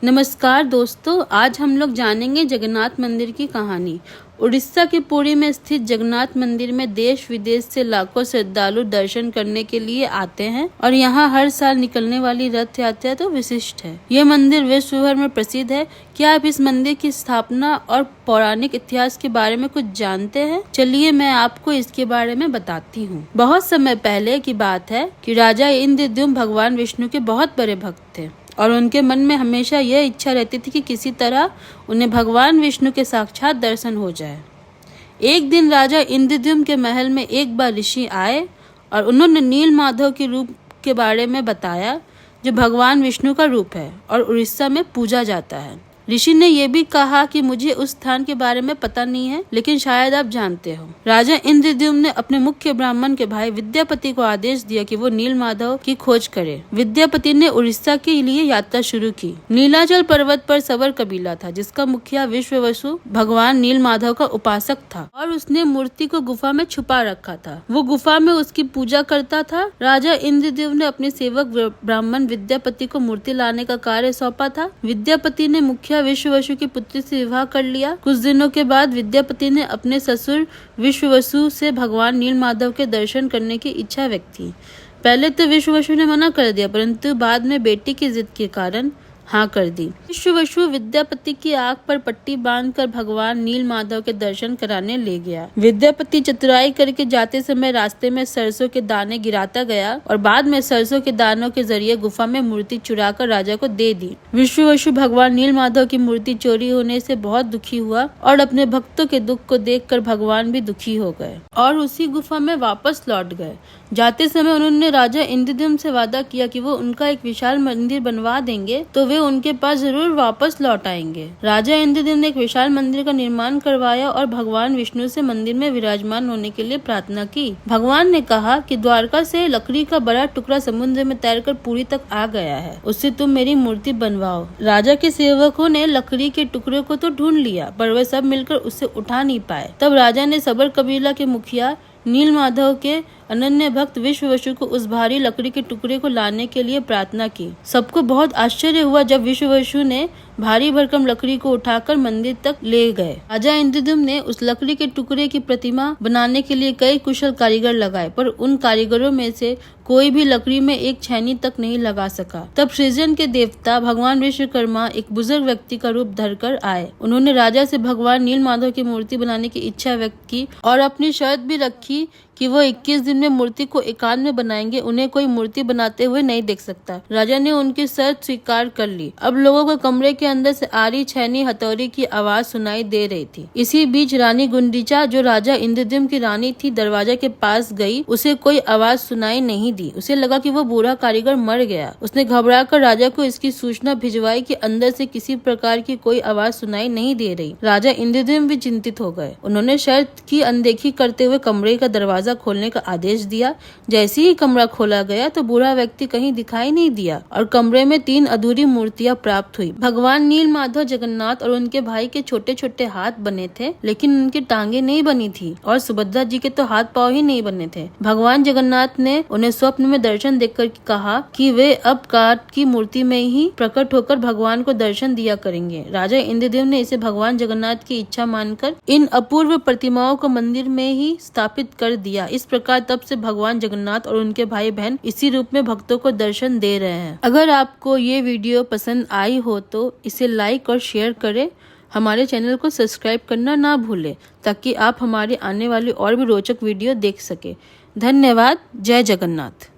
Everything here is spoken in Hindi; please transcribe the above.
नमस्कार दोस्तों, आज हम लोग जानेंगे जगन्नाथ मंदिर की कहानी। उड़ीसा के पुरी में स्थित जगन्नाथ मंदिर में देश विदेश से लाखों श्रद्धालु दर्शन करने के लिए आते हैं और यहाँ हर साल निकलने वाली रथ यात्रा तो विशिष्ट है। ये मंदिर विश्व भर में प्रसिद्ध है। क्या आप इस मंदिर की स्थापना और पौराणिक इतिहास के बारे में कुछ जानते हैं? चलिए मैं आपको इसके बारे में बताती हूँ। बहुत समय पहले की बात है कि राजा इंद्रद्युम्न भगवान विष्णु के बहुत बड़े भक्त थे और उनके मन में हमेशा यह इच्छा रहती थी कि किसी तरह उन्हें भगवान विष्णु के साक्षात दर्शन हो जाए। एक दिन राजा इंद्रद्युम्न के महल में एक बार ऋषि आए और उन्होंने नील माधव के रूप के बारे में बताया, जो भगवान विष्णु का रूप है और उड़ीसा में पूजा जाता है। ऋषि ने यह भी कहा कि मुझे उस स्थान के बारे में पता नहीं है, लेकिन शायद आप जानते हो। राजा इंद्रद्युम्न ने अपने मुख्य ब्राह्मण के भाई विद्यापति को आदेश दिया कि वो नील माधव की खोज करे। विद्यापति ने उड़ीसा के लिए यात्रा शुरू की। नीलाचल पर्वत पर सबर कबीला था, जिसका मुखिया विश्ववसु भगवान नील माधव का उपासक था और उसने मूर्ति को गुफा में छुपा रखा था। वो गुफा में उसकी पूजा करता था। राजा इंद्रद्युम्न ने अपने सेवक ब्राह्मण विद्यापति को मूर्ति लाने का कार्य सौंपा था। विद्यापति ने मुखिया विश्ववसु की पुत्री से विवाह कर लिया। कुछ दिनों के बाद विद्यापति ने अपने ससुर विश्ववसु से भगवान नील माधव के दर्शन करने की इच्छा व्यक्त की। पहले तो विश्ववसु ने मना कर दिया, परंतु बाद में बेटी की जिद के कारण हाँ कर दी। विश्ववसु विद्यापति की आंख पर पट्टी बांधकर भगवान नील माधव के दर्शन कराने ले गया। विद्यापति चतुराई करके जाते समय रास्ते में सरसों के दाने गिराता गया और बाद में सरसों के दानों के जरिए गुफा में मूर्ति चुराकर राजा को दे दी। विश्ववसु भगवान नील माधव की मूर्ति चोरी होने से बहुत दुखी हुआ और अपने भक्तों के दुख को देखकर भगवान भी दुखी हो गए और उसी गुफा में वापस लौट गए। जाते समय उन्होंने राजा इंद्रद्युम्न से वादा किया कि वो उनका एक विशाल मंदिर बनवा देंगे तो वे उनके पास जरूर वापस लौट आएंगे। राजा इंद्रद्युम्न ने एक विशाल मंदिर का निर्माण करवाया और भगवान विष्णु से मंदिर में विराजमान होने के लिए प्रार्थना की। भगवान ने कहा कि द्वारका से लकड़ी का बड़ा टुकड़ा समुद्र में तैरकर पुरी तक आ गया है, उससे तुम मेरी मूर्ति बनवाओ। राजा के सेवकों ने लकड़ी के टुकड़े को तो ढूंढ लिया, पर वे सब मिलकर उसे उठा नहीं पाए। तब राजा ने सबर कबीला के मुखिया नील माधव के अनन्य भक्त विश्ववसु को उस भारी लकड़ी के टुकड़े को लाने के लिए प्रार्थना की। सबको बहुत आश्चर्य हुआ जब विश्ववसु ने भारी भरकम लकड़ी को उठाकर मंदिर तक ले गए। राजा इंद्रद्युम्न ने उस लकड़ी के टुकड़े की प्रतिमा बनाने के लिए कई कुशल कारीगर लगाए, पर उन कारीगरों में से कोई भी लकड़ी में एक छैनी तक नहीं लगा सका। तब सृजन के देवता भगवान विश्वकर्मा एक बुजुर्ग व्यक्ति का रूप धरकर आए। उन्होंने राजा से भगवान नील माधव की मूर्ति बनाने की इच्छा व्यक्त की और अपनी शर्त भी रखी कि वो 21 दिन में मूर्ति को एकांत में बनाएंगे। उन्हें कोई मूर्ति बनाते हुए नहीं देख सकता। राजा ने उनकी शर्त स्वीकार कर ली। अब लोगों को कमरे के अंदर से आ रही छैनी हथौड़ी की आवाज सुनाई दे रही थी। इसी बीच रानी गुंडीचा, जो राजा इंद्रद्युम्न की रानी थी, दरवाजा के पास गई। उसे कोई आवाज सुनाई नहीं दी। उसे लगा कि वो बूढ़ा कारीगर मर गया। उसने घबराकर राजा को इसकी सूचना भिजवाई कि अंदर से किसी प्रकार की कोई आवाज सुनाई नहीं दे रही। राजा इंद्रद्युम्न भी चिंतित हो गए। उन्होंने शर्त की अनदेखी करते हुए कमरे का दरवाजा खोलने का आदेश दिया। जैसे ही कमरा खोला गया तो बूढ़ा व्यक्ति कहीं दिखाई नहीं दिया और कमरे में 3 अधूरी मूर्तियां प्राप्त हुई। भगवान नील माधव, जगन्नाथ और उनके भाई के छोटे छोटे हाथ बने थे, लेकिन उनकी टांगे नहीं बनी थी और सुभद्रा जी के तो हाथ पांव ही नहीं बने थे। भगवान जगन्नाथ ने उन्हें स्वप्न में दर्शन देकर कहा कि वे अब काठ की मूर्ति में ही प्रकट होकर भगवान को दर्शन दिया करेंगे। राजा इंद्रद्युम्न ने इसे भगवान जगन्नाथ की इच्छा मानकर इन अपूर्व प्रतिमाओं को मंदिर में ही स्थापित कर दिया। इस प्रकार तब से भगवान जगन्नाथ और उनके भाई बहन इसी रूप में भक्तों को दर्शन दे रहे हैं। अगर आपको ये वीडियो पसंद आई हो तो इसे लाइक और शेयर करें। हमारे चैनल को सब्सक्राइब करना ना भूलें, ताकि आप हमारे आने वाली और भी रोचक वीडियो देख सके। धन्यवाद। जय जगन्नाथ।